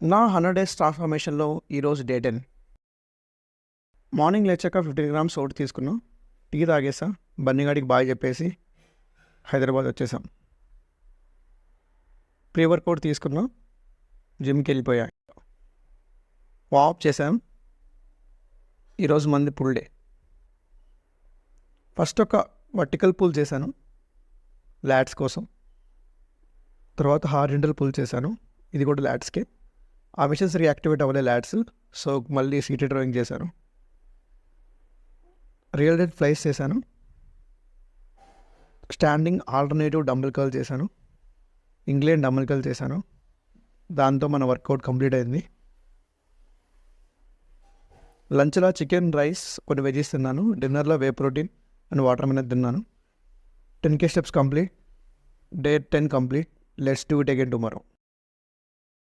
నా 100 డేస్ ట్రాన్స్ఫర్మేషన్లో ఈరోజు day 10. Morning లేచాక 15 గ్రామ్స్ ఓట్ తీసుకున్నాం, టీ తాగేసా, బన్నీగాడికి బాయ్ చెప్పేసి హైదరాబాద్ వచ్చేసాం. ప్రీ వర్కౌట్ తీసుకున్నాం, జిమ్కి వెళ్ళిపోయా, వాప్ చేసాం. ఈరోజు మంది పుల్ డే. ఫస్ట్ ఒక వర్టికల్ పుల్ చేశాను ల్యాట్స్ కోసం, తర్వాత హారిజంటల్ పుల్ చేశాను, ఇది కూడా ల్యాట్స్కి. ఆ మిషన్స్ రీయాక్టివేట్ అవ్వలే ల్యాట్స్, సో మళ్ళీ సీటెడ్ రోయింగ్ చేశాను. రియల్ డెడ్ ఫ్లైస్ చేశాను, స్టాండింగ్ ఆల్టర్నేటివ్ డంబుల్ కర్ల్ చేశాను, ఇంగ్లాండ్ డంబుల్ కర్ల్ చేశాను. దాంతో మన వర్కౌట్ కంప్లీట్ అయింది. లంచ్లో చికెన్, రైస్, కొన్ని వెజీస్ తిన్నాను. డిన్నర్లో whey protein and watermelon తిన్నాను. 10K steps complete. Day 10 complete. Let's do it again tomorrow.